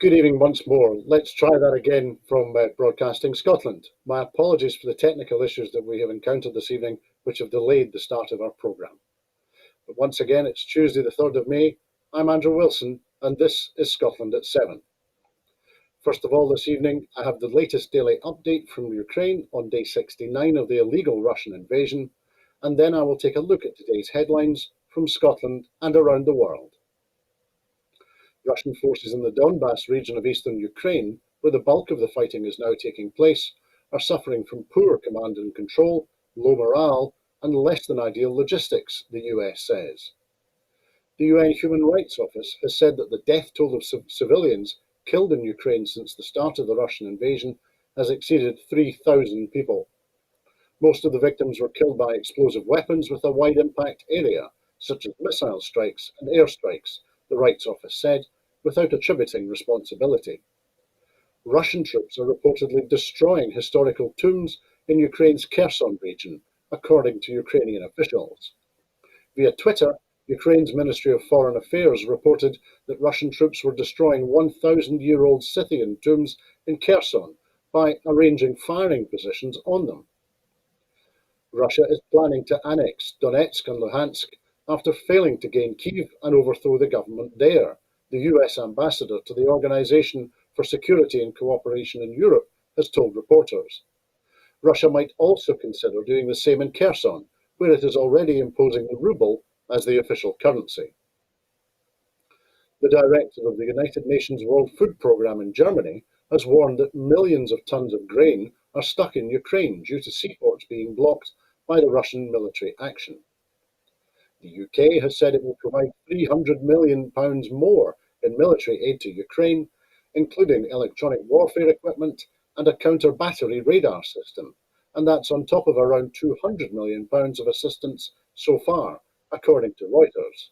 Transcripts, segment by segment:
Good evening once more. Let's try that again from Broadcasting Scotland. My apologies for the technical issues that we have encountered this evening, which have delayed the start of our programme. But once again, it's Tuesday the 3rd of May. I'm Andrew Wilson, and this is Scotland at 7. First of all, this evening, I have the latest daily update from Ukraine on day 69 of the illegal Russian invasion, and then I will take a look at today's headlines from Scotland and around the world. Russian forces in the Donbas region of eastern Ukraine, where the bulk of the fighting is now taking place, are suffering from poor command and control, low morale, and less than ideal logistics, the US says. The UN Human Rights Office has said that the death toll of civilians killed in Ukraine since the start of the Russian invasion has exceeded 3,000 people. Most of the victims were killed by explosive weapons with a wide impact area, such as missile strikes and airstrikes, the Rights Office said, without attributing responsibility. Russian troops are reportedly destroying historical tombs in Ukraine's Kherson region, according to Ukrainian officials. Via Twitter, Ukraine's Ministry of Foreign Affairs reported that Russian troops were destroying 1,000-year-old Scythian tombs in Kherson by arranging firing positions on them. Russia is planning to annex Donetsk and Luhansk after failing to gain Kyiv and overthrow the government there, the US ambassador to the Organization for Security and Cooperation in Europe has told reporters. Russia might also consider doing the same in Kherson, where it is already imposing the ruble as the official currency. The director of the United Nations World Food Programme in Germany has warned that millions of tons of grain are stuck in Ukraine due to seaports being blocked by the Russian military action. The UK has said it will provide £300 million more in military aid to Ukraine, including electronic warfare equipment and a counter-battery radar system, and that's on top of around £200 million of assistance so far, according to Reuters.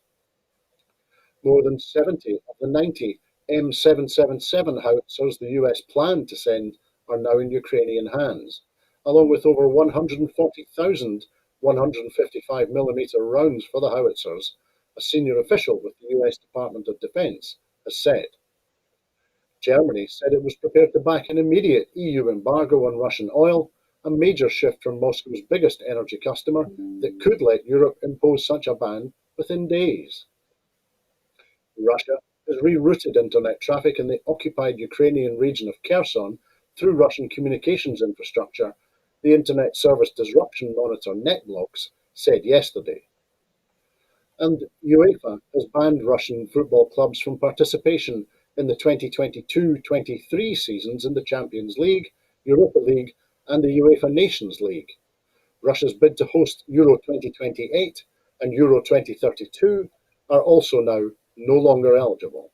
More than 70 of the 90 M777 howitzers the US planned to send are now in Ukrainian hands, along with over 140,000 155mm rounds for the howitzers, a senior official with the US Department of Defense has said. Germany said it was prepared to back an immediate EU embargo on Russian oil, a major shift from Moscow's biggest energy customer that could let Europe impose such a ban within days. Russia has rerouted internet traffic in the occupied Ukrainian region of Kherson through Russian communications infrastructure, the Internet Service Disruption Monitor NetBlocks said yesterday. And UEFA has banned Russian football clubs from participation in the 2022-23 seasons in the Champions League, Europa League, and the UEFA Nations League. Russia's bid to host Euro 2028 and Euro 2032 are also now no longer eligible.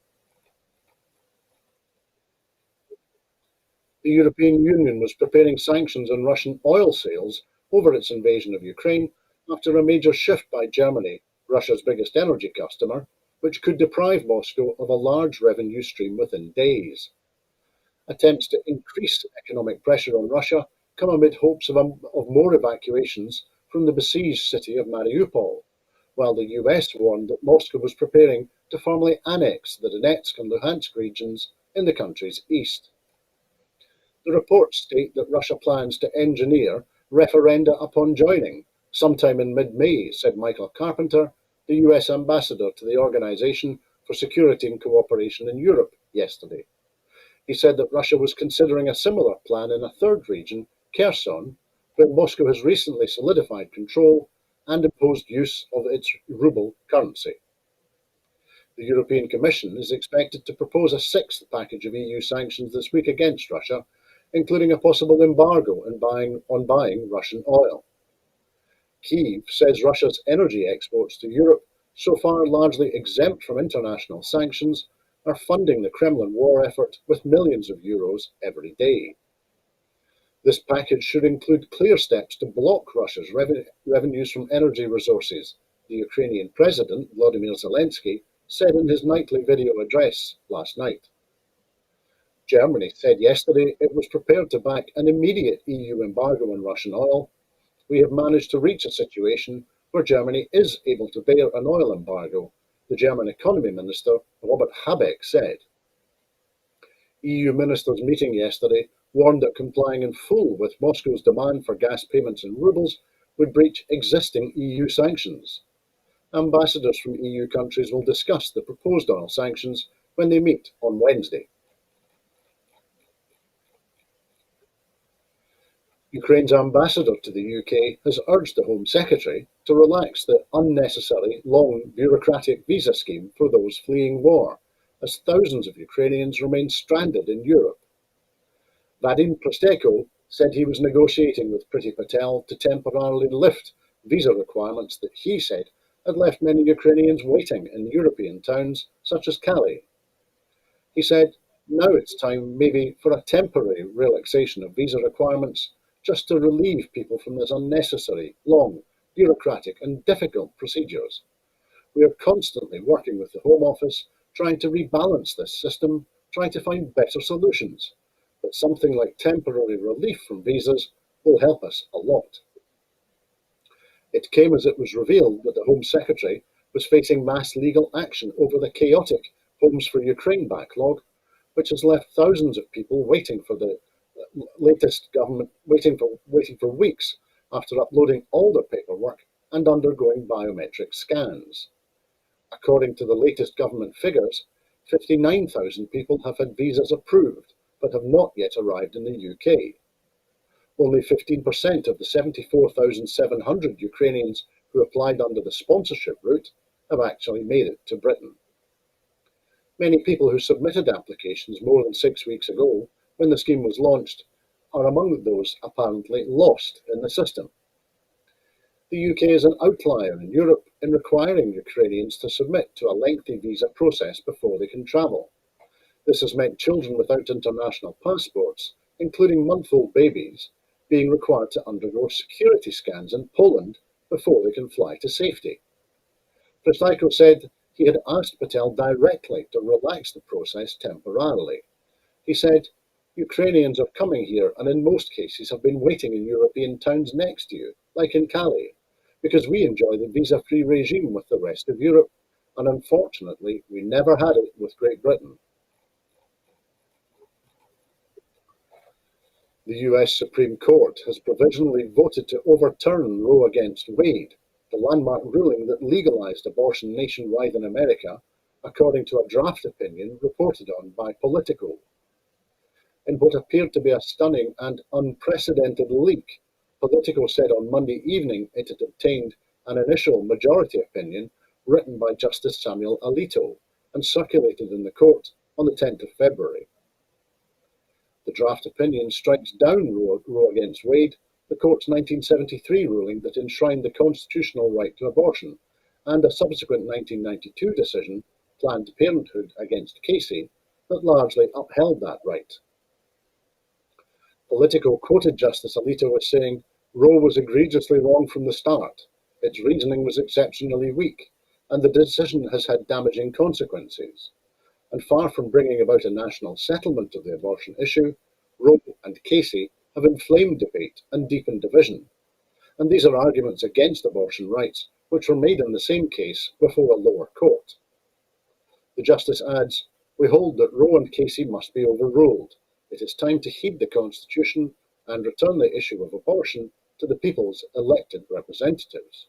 The European Union was preparing sanctions on Russian oil sales over its invasion of Ukraine after a major shift by Germany, Russia's biggest energy customer, which could deprive Moscow of a large revenue stream within days. Attempts to increase economic pressure on Russia come amid hopes of more evacuations from the besieged city of Mariupol, while the US warned that Moscow was preparing to formally annex the Donetsk and Luhansk regions in the country's east. The reports state that Russia plans to engineer referenda upon joining sometime in mid-May, said Michael Carpenter, the US ambassador to the Organization for Security and Cooperation in Europe, yesterday. He said that Russia was considering a similar plan in a third region, Kherson, where Moscow has recently solidified control and imposed use of its ruble currency. The European Commission is expected to propose a sixth package of EU sanctions this week against Russia, including a possible embargo on buying Russian oil. Kyiv says Russia's energy exports to Europe, so far largely exempt from international sanctions, are funding the Kremlin war effort with millions of euros every day. This package should include clear steps to block Russia's revenues from energy resources, the Ukrainian President, Volodymyr Zelensky, said in his nightly video address last night. Germany said yesterday it was prepared to back an immediate EU embargo on Russian oil. We have managed to reach a situation where Germany is able to bear an oil embargo, the German economy minister, Robert Habeck, said. EU ministers meeting yesterday warned that complying in full with Moscow's demand for gas payments in rubles would breach existing EU sanctions. Ambassadors from EU countries will discuss the proposed oil sanctions when they meet on Wednesday. Ukraine's ambassador to the UK has urged the Home Secretary to relax the unnecessary long bureaucratic visa scheme for those fleeing war, as thousands of Ukrainians remain stranded in Europe. Vadim Prosteko said he was negotiating with Priti Patel to temporarily lift visa requirements that he said had left many Ukrainians waiting in European towns such as Calais. He said, now it's time maybe for a temporary relaxation of visa requirements just to relieve people from this unnecessary, long, bureaucratic and difficult procedures. We are constantly working with the Home Office, trying to rebalance this system, trying to find better solutions. But something like temporary relief from visas will help us a lot. It came as it was revealed that the Home Secretary was facing mass legal action over the chaotic Homes for Ukraine backlog, which has left thousands of people waiting for the latest government, waiting for weeks after uploading all their paperwork and undergoing biometric scans. According to the latest government figures, 59,000 people have had visas approved but have not yet arrived in the UK. Only 15% of the 74,700 Ukrainians who applied under the sponsorship route have actually made it to Britain. Many people who submitted applications more than 6 weeks ago, when the scheme was launched, are among those apparently lost in the system. The UK is an outlier in Europe in requiring Ukrainians to submit to a lengthy visa process before they can travel. This has meant children without international passports, including month-old babies, being required to undergo security scans in Poland before they can fly to safety. Prosteko said he had asked Patel directly to relax the process temporarily. He said, Ukrainians are coming here and in most cases have been waiting in European towns next to you, like in Calais, because we enjoy the visa-free regime with the rest of Europe, and unfortunately we never had it with Great Britain. The US Supreme Court has provisionally voted to overturn Roe against Wade, the landmark ruling that legalized abortion nationwide in America, according to a draft opinion reported on by Politico. In what appeared to be a stunning and unprecedented leak, Politico said on Monday evening it had obtained an initial majority opinion written by Justice Samuel Alito and circulated in the court on the 10th of February. The draft opinion strikes down Roe against Wade, the court's 1973 ruling that enshrined the constitutional right to abortion, and a subsequent 1992 decision, Planned Parenthood against Casey, that largely upheld that right. Politico quoted Justice Alito as saying, Roe was egregiously wrong from the start, its reasoning was exceptionally weak, and the decision has had damaging consequences. And far from bringing about a national settlement of the abortion issue, Roe and Casey have inflamed debate and deepened division. And these are arguments against abortion rights, which were made in the same case before a lower court. The Justice adds, we hold that Roe and Casey must be overruled. It is time to heed the Constitution and return the issue of abortion to the people's elected representatives.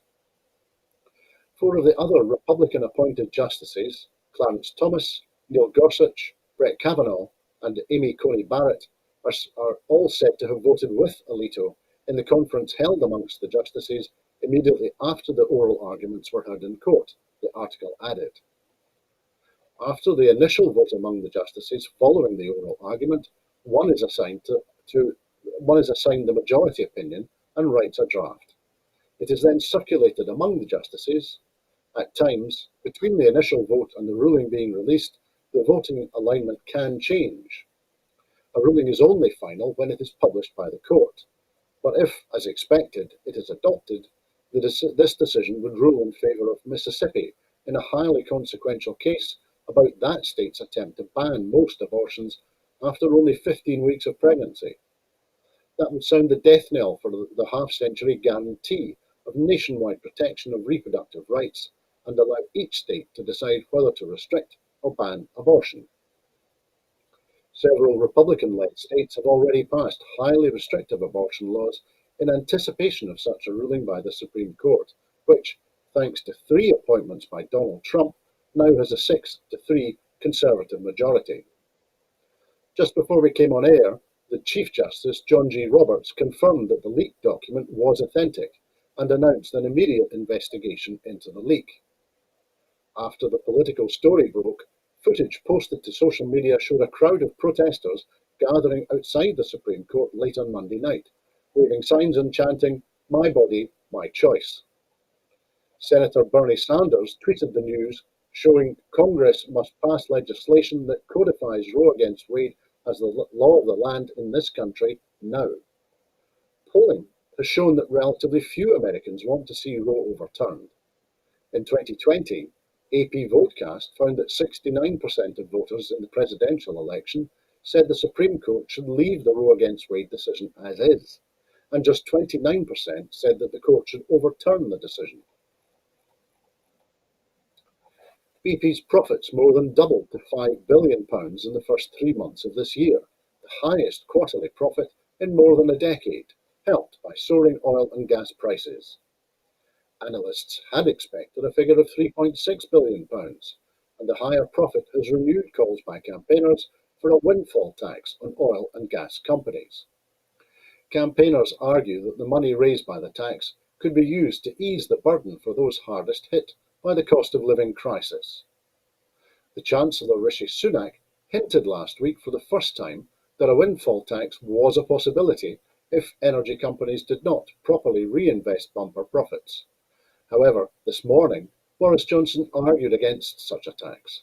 4 of the other Republican-appointed justices, Clarence Thomas, Neil Gorsuch, Brett Kavanaugh, and Amy Coney Barrett, are all said to have voted with Alito in the conference held amongst the justices immediately after the oral arguments were heard in court, the article added. After the initial vote among the justices following the oral argument, one is assigned the majority opinion and writes a draft. It is then circulated among the justices. At times, between the initial vote and the ruling being released, the voting alignment can change. A ruling is only final when it is published by the court. But if, as expected, it is adopted, this decision would rule in favour of Mississippi in a highly consequential case about that state's attempt to ban most abortions after only 15 weeks of pregnancy. That would sound the death knell for the half-century guarantee of nationwide protection of reproductive rights and allow each state to decide whether to restrict or ban abortion. Several Republican-led states have already passed highly restrictive abortion laws in anticipation of such a ruling by the Supreme Court, which, thanks to 3 appointments by Donald Trump, now has a 6-3 Conservative majority. Just before we came on air, the Chief Justice, John G. Roberts, confirmed that the leaked document was authentic and announced an immediate investigation into the leak. After the political story broke, footage posted to social media showed a crowd of protesters gathering outside the Supreme Court late on Monday night, waving signs and chanting, "My body, my choice." Senator Bernie Sanders tweeted the news, showing Congress must pass legislation that codifies Roe against Wade as the law of the land in this country now. Polling has shown that relatively few Americans want to see Roe overturned. In 2020, AP Votecast found that 69% of voters in the presidential election said the Supreme Court should leave the Roe against Wade decision as is, and just 29% said that the court should overturn the decision. BP's profits more than doubled to £5 billion in the first 3 months of this year, the highest quarterly profit in more than a decade, helped by soaring oil and gas prices. Analysts had expected a figure of £3.6 billion, and the higher profit has renewed calls by campaigners for a windfall tax on oil and gas companies. Campaigners argue that the money raised by the tax could be used to ease the burden for those hardest hit by the cost of living crisis. The Chancellor Rishi Sunak hinted last week for the first time that a windfall tax was a possibility if energy companies did not properly reinvest bumper profits. However, this morning, Boris Johnson argued against such a tax.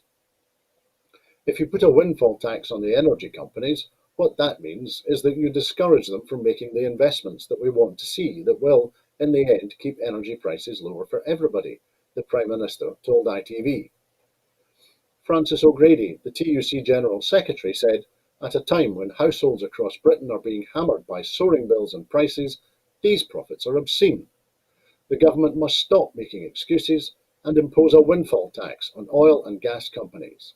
If you put a windfall tax on the energy companies, what that means is that you discourage them from making the investments that we want to see that will, in the end, keep energy prices lower for everybody, the Prime Minister told ITV. Francis O'Grady, the TUC General Secretary, said, "At a time when households across Britain are being hammered by soaring bills and prices, these profits are obscene. The government must stop making excuses and impose a windfall tax on oil and gas companies."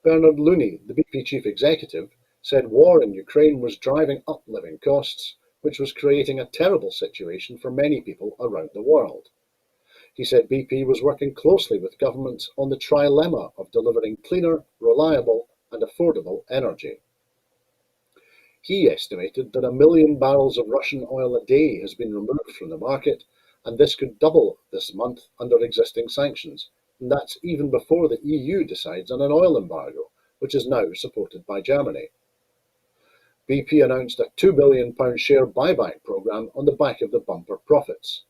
Bernard Looney, the BP chief executive, said war in Ukraine was driving up living costs, which was creating a terrible situation for many people around the world. He said BP was working closely with governments on the trilemma of delivering cleaner, reliable and affordable energy. He estimated that 1 million barrels of Russian oil a day has been removed from the market, and this could double this month under existing sanctions, and that's even before the EU decides on an oil embargo, which is now supported by Germany. BP announced a £2 billion share buyback programme on the back of the bumper profits.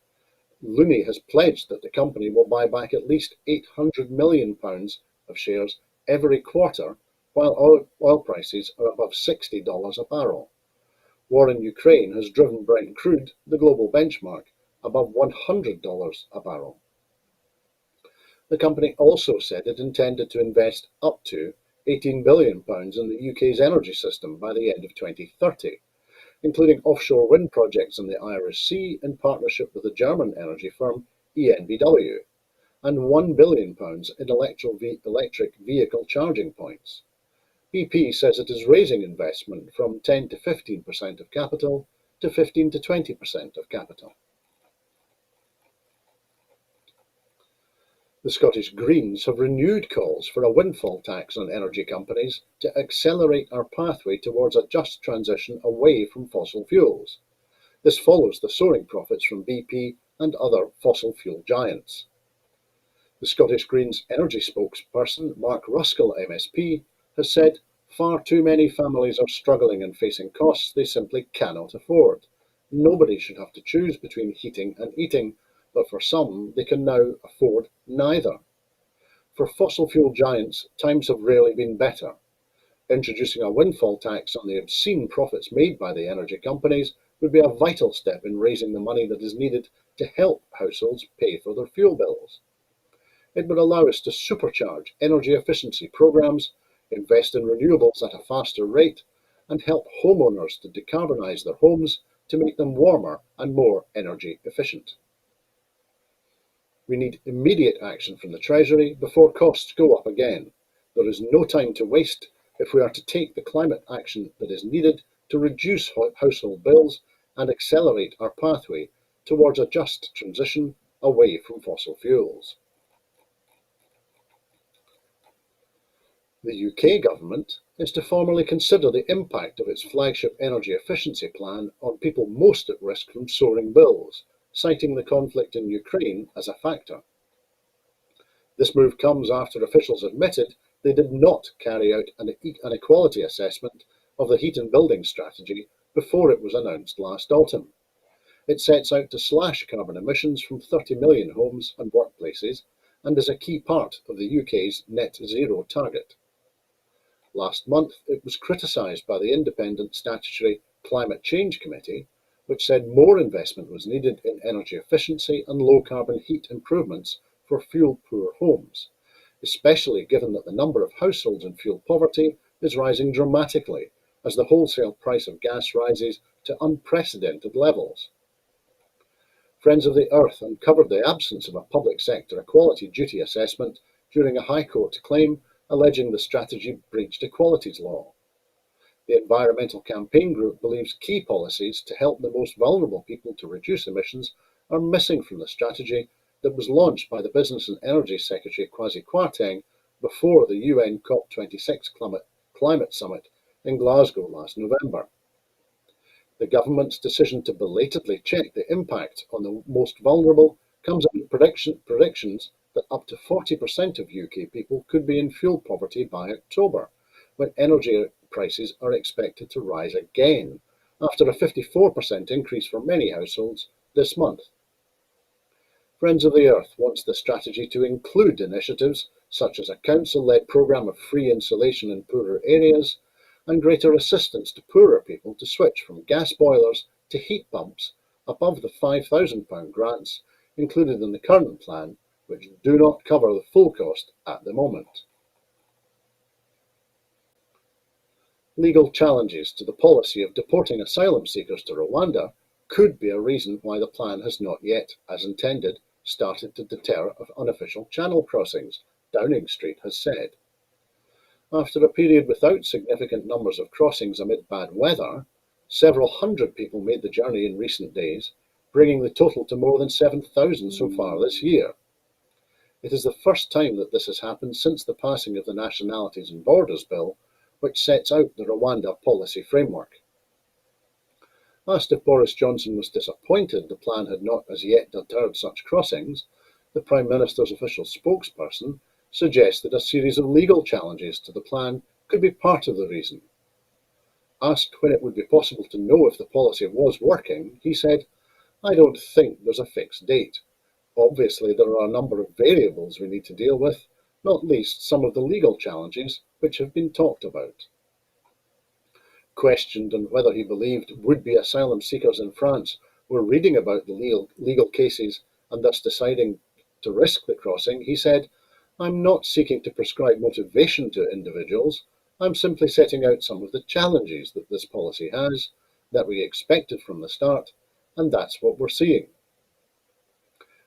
Looney has pledged that the company will buy back at least £800 million of shares every quarter while oil prices are above $60 a barrel. War in Ukraine has driven Brent crude, the global benchmark, above $100 a barrel. The company also said it intended to invest up to £18 billion in the UK's energy system by the end of 2030, including offshore wind projects in the Irish Sea in partnership with the German energy firm EnBW, and £1 billion in electric vehicle charging points. BP says it is raising investment from 10 to 15% of capital to 15 to 20% of capital. The Scottish Greens have renewed calls for a windfall tax on energy companies to accelerate our pathway towards a just transition away from fossil fuels. This follows the soaring profits from BP and other fossil fuel giants. The Scottish Greens energy spokesperson, Mark Ruskell MSP, has said, "Far too many families are struggling and facing costs they simply cannot afford. Nobody should have to choose between heating and eating, but for some, they can now afford neither. For fossil fuel giants, times have rarely been better. Introducing a windfall tax on the obscene profits made by the energy companies would be a vital step in raising the money that is needed to help households pay for their fuel bills. It would allow us to supercharge energy efficiency programs, invest in renewables at a faster rate, and help homeowners to decarbonise their homes to make them warmer and more energy efficient. We need immediate action from the Treasury before costs go up again. There is no time to waste, if we are to take the climate action that is needed to reduce household bills and accelerate our pathway towards a just transition away from fossil fuels. The UK government is to formally consider the impact of its flagship energy efficiency plan on people most at risk from soaring bills, citing the conflict in Ukraine as a factor. This move comes after officials admitted they did not carry out an equality assessment of the heat and building strategy before it was announced last autumn. It sets out to slash carbon emissions from 30 million homes and workplaces and is a key part of the UK's net zero target. Last month, it was criticised by the independent statutory Climate Change Committee, which said more investment was needed in energy efficiency and low carbon heat improvements for fuel poor homes, especially given that the number of households in fuel poverty is rising dramatically as the wholesale price of gas rises to unprecedented levels. Friends of the Earth uncovered the absence of a public sector equality duty assessment during a High Court claim alleging the strategy breached equalities law. The Environmental Campaign Group believes key policies to help the most vulnerable people to reduce emissions are missing from the strategy that was launched by the Business and Energy Secretary Kwasi Kwarteng before the UN COP26 climate summit in Glasgow last November. The government's decision to belatedly check the impact on the most vulnerable comes amid predictions that up to 40% of UK people could be in fuel poverty by October, when energy prices are expected to rise again, after a 54% increase for many households this month. Friends of the Earth wants the strategy to include initiatives such as a council-led programme of free insulation in poorer areas and greater assistance to poorer people to switch from gas boilers to heat pumps above the £5,000 grants included in the current plan, which do not cover the full cost at the moment. Legal challenges to the policy of deporting asylum seekers to Rwanda could be a reason why the plan has not yet, as intended, started to deter unofficial channel crossings, Downing Street has said. After a period without significant numbers of crossings amid bad weather, several hundred people made the journey in recent days, bringing the total to more than 7,000 so far this year. It is the first time that this has happened since the passing of the Nationalities and Borders Bill, which sets out the Rwanda policy framework. Asked if Boris Johnson was disappointed the plan had not as yet deterred such crossings, the Prime Minister's official spokesperson suggested a series of legal challenges to the plan could be part of the reason. Asked when it would be possible to know if the policy was working, he said, "I don't think there's a fixed date. Obviously, there are a number of variables we need to deal with, not least some of the legal challenges which have been talked about." Questioned on whether he believed would-be asylum seekers in France were reading about the legal cases and thus deciding to risk the crossing, he said, "I'm not seeking to prescribe motivation to individuals. I'm simply setting out some of the challenges that this policy has, that we expected from the start, and that's what we're seeing."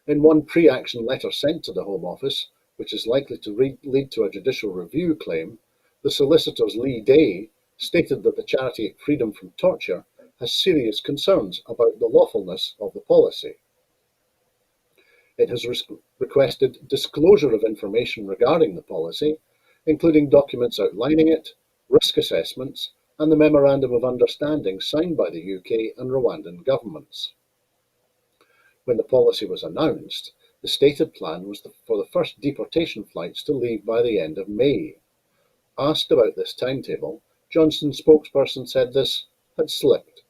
In one pre-action letter sent to the Home Office, which is likely to lead to a judicial review claim, the solicitors Lee Day stated that the charity Freedom from Torture has serious concerns about the lawfulness of the policy. It has requested disclosure of information regarding the policy, including documents outlining it, risk assessments, and the Memorandum of Understanding signed by the UK and Rwandan governments. When the policy was announced, the stated plan was for the first deportation flights to leave by the end of May. Asked about this timetable, Johnson's spokesperson said this had slipped.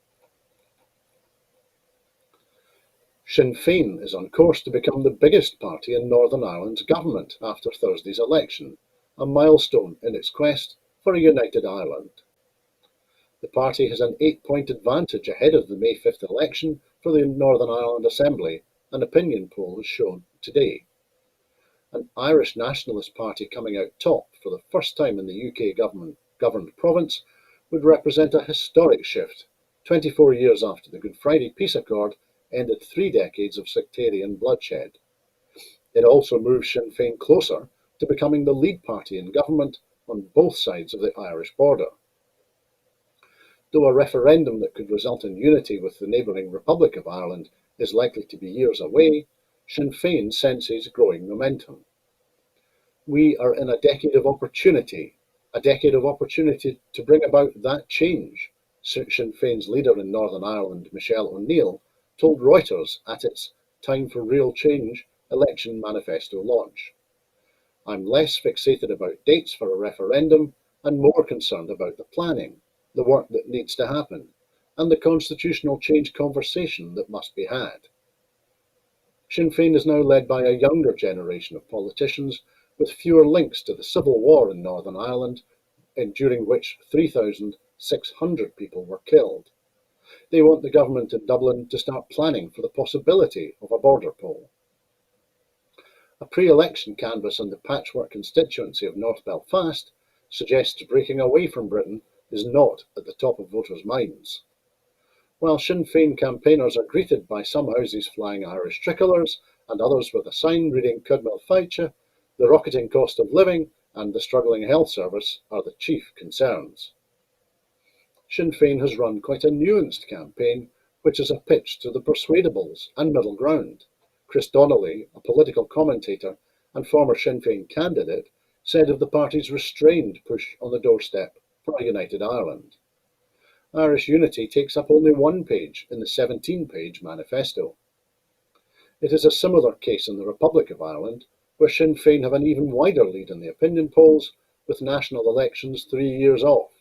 Sinn Féin is on course to become the biggest party in Northern Ireland's government after Thursday's election, a milestone in its quest for a united Ireland. The party has an 8-point advantage ahead of the May 5th election for the Northern Ireland Assembly, an opinion poll has shown today. An Irish nationalist party coming out top for the first time in the UK governed province would represent a historic shift, 24 years after the Good Friday Peace Accord ended 3 decades of sectarian bloodshed. It also moves Sinn Féin closer to becoming the lead party in government on both sides of the Irish border. Though a referendum that could result in unity with the neighbouring Republic of Ireland is likely to be years away, Sinn Féin senses growing momentum. We are in a decade of opportunity to bring about that change, Sinn Féin's leader in Northern Ireland, Michelle O'Neill, told Reuters at its Time for Real Change election manifesto launch. I'm less fixated about dates for a referendum and more concerned about the planning, the work that needs to happen, and the constitutional change conversation that must be had. Sinn Féin is now led by a younger generation of politicians with fewer links to the civil war in Northern Ireland, during which 3,600 people were killed. They want the government in Dublin to start planning for the possibility of a border poll. A pre-election canvass on the patchwork constituency of North Belfast suggests breaking away from Britain is not at the top of voters' minds. While Sinn Féin campaigners are greeted by some houses flying Irish tricolours and others with a sign reading Cudmel Fáilte, the rocketing cost of living and the struggling health service are the chief concerns. Sinn Féin has run quite a nuanced campaign, which is a pitch to the persuadables and middle ground. Chris Donnelly, a political commentator and former Sinn Féin candidate, said of the party's restrained push on the doorstep for a united Ireland. Irish unity takes up only one page in the 17-page manifesto. It is a similar case in the Republic of Ireland, where Sinn Féin have an even wider lead in the opinion polls, with national elections 3 years off.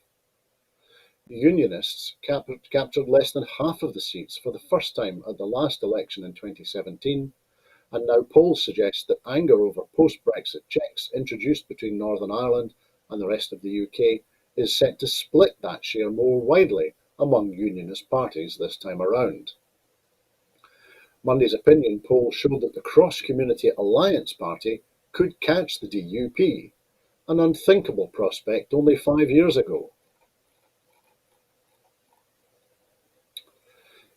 The Unionists captured less than half of the seats for the first time at the last election in 2017, and now polls suggest that anger over post-Brexit checks introduced between Northern Ireland and the rest of the UK is set to split that share more widely among Unionist parties this time around. Monday's opinion poll showed that the Cross-Community Alliance Party could catch the DUP, an unthinkable prospect only 5 years ago.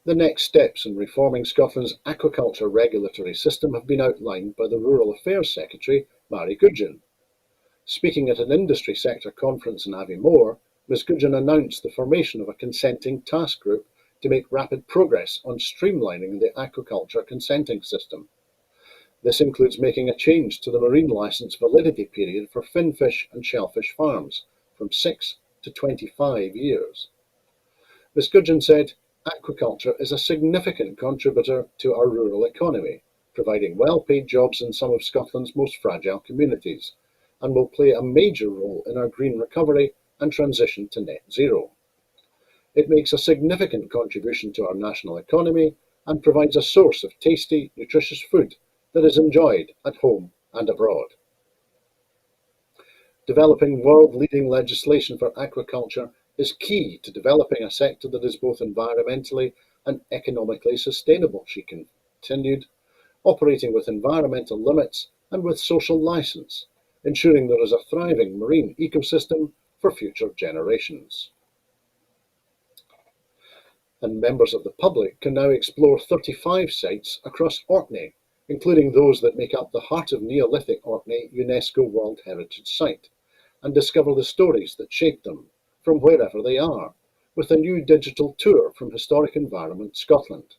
The next steps in reforming Scotland's aquaculture regulatory system have been outlined by the Rural Affairs Secretary, Mary Gudgeon. Speaking at an industry sector conference in Aviemore, Ms Gudgeon announced the formation of a consenting task group to make rapid progress on streamlining the aquaculture consenting system. This includes making a change to the marine licence validity period for finfish and shellfish farms from 6 to 25 years. Ms Gudgeon said, "Aquaculture is a significant contributor to our rural economy, providing well-paid jobs in some of Scotland's most fragile communities, and will play a major role in our green recovery and transition to net zero. It makes a significant contribution to our national economy and provides a source of tasty, nutritious food that is enjoyed at home and abroad." Developing world-leading legislation for aquaculture is key to developing a sector that is both environmentally and economically sustainable, she continued, operating with environmental limits and with social licence, ensuring there is a thriving marine ecosystem for future generations. And members of the public can now explore 35 sites across Orkney, including those that make up the Heart of Neolithic Orkney UNESCO World Heritage Site, and discover the stories that shaped them, from wherever they are, with a new digital tour from Historic Environment Scotland.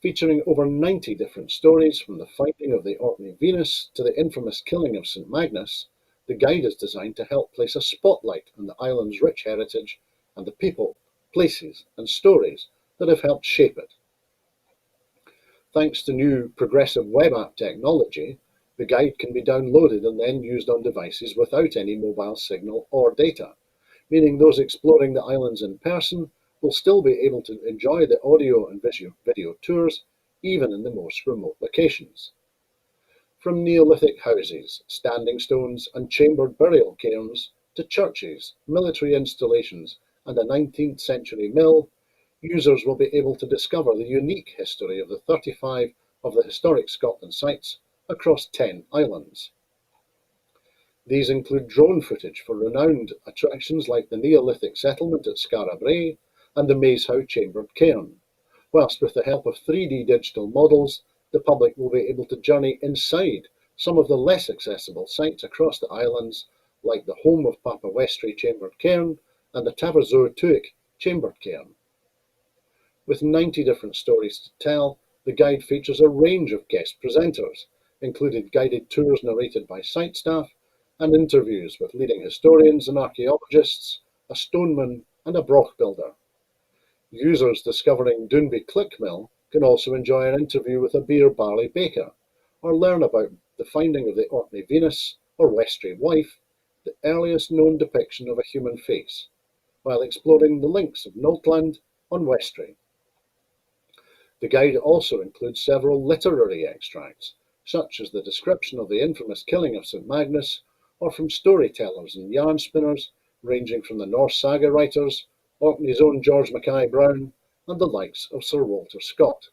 Featuring over 90 different stories, from the finding of the Orkney Venus to the infamous killing of St Magnus, the guide is designed to help place a spotlight on the island's rich heritage and the people, places and stories that have helped shape it. Thanks to new progressive web app technology, the guide can be downloaded and then used on devices without any mobile signal or data, meaning those exploring the islands in person will still be able to enjoy the audio and video tours, even in the most remote locations. From Neolithic houses, standing stones and chambered burial cairns to churches, military installations and a 19th century mill, users will be able to discover the unique history of the 35 of the Historic Scotland sites across 10 islands. These include drone footage for renowned attractions like the Neolithic settlement at Skara Brae and the Maeshowe Chambered Cairn, whilst with the help of 3D digital models, the public will be able to journey inside some of the less accessible sites across the islands, like the home of Papa Westray Chambered Cairn and the Tafarzoa Tuig Chambered Cairn. With 90 different stories to tell, the guide features a range of guest presenters, including guided tours narrated by site staff and interviews with leading historians and archaeologists, a stoneman and a broch builder. Users discovering Doonby Click Mill can also enjoy an interview with a beer barley baker, or learn about the finding of the Orkney Venus or Westray Wife, the earliest known depiction of a human face, while exploring the links of Noltland on Westray. The guide also includes several literary extracts, such as the description of the infamous killing of St Magnus, or from storytellers and yarn spinners ranging from the Norse saga writers, Orkney's own George Mackay Brown, and the likes of Sir Walter Scott.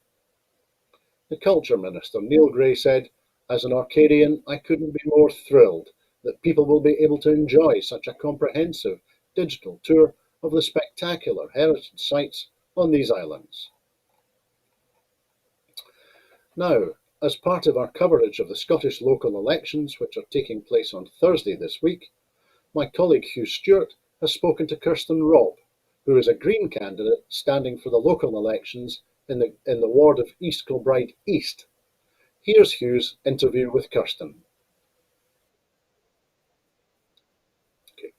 The Culture Minister, Neil Gray, said, "As an Orcadian, I couldn't be more thrilled that people will be able to enjoy such a comprehensive digital tour of the spectacular heritage sites on these islands." Now, as part of our coverage of the Scottish local elections, which are taking place on Thursday this week, my colleague Hugh Stewart has spoken to Kirsten Robb, who is a Green candidate standing for the local elections in the ward of East Kilbride East. Here's Hugh's interview with Kirsten. Okay.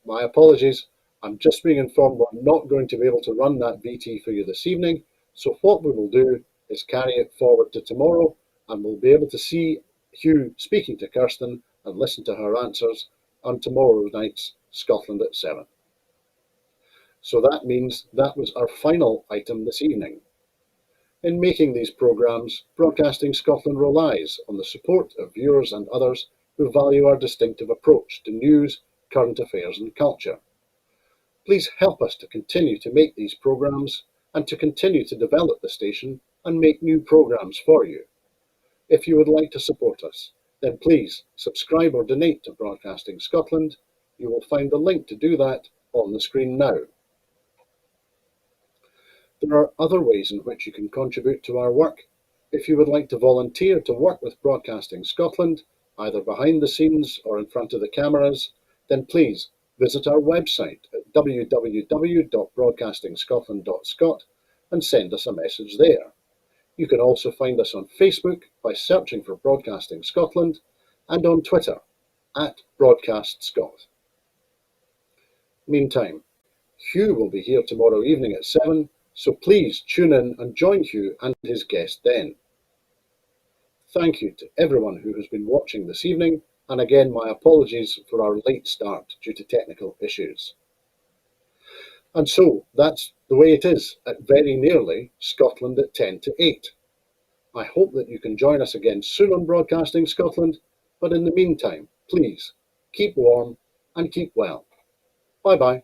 My apologies, I'm just being informed we're not going to be able to run that VT for you this evening, so what we will do is carry it forward to tomorrow, and we'll be able to see Hugh speaking to Kirsten and listen to her answers on tomorrow night's Scotland at 7. So that means that was our final item this evening. In making these programmes, Broadcasting Scotland relies on the support of viewers and others who value our distinctive approach to news, current affairs and culture. Please help us to continue to make these programmes and to continue to develop the station and make new programmes for you. If you would like to support us, then please subscribe or donate to Broadcasting Scotland. You will find the link to do that on the screen now. There are other ways in which you can contribute to our work. If you would like to volunteer to work with Broadcasting Scotland, either behind the scenes or in front of the cameras, then please visit our website at www.broadcastingscotland.scot and send us a message there. You can also find us on Facebook by searching for Broadcasting Scotland and on Twitter at BroadcastScot. Meantime, Hugh will be here tomorrow evening at 7, so please tune in and join Hugh and his guest then. Thank you to everyone who has been watching this evening, and again my apologies for our late start due to technical issues. And so that's the way it is at very nearly Scotland at 10 to 8. I hope that you can join us again soon on Broadcasting Scotland, but in the meantime, please keep warm and keep well. Bye bye.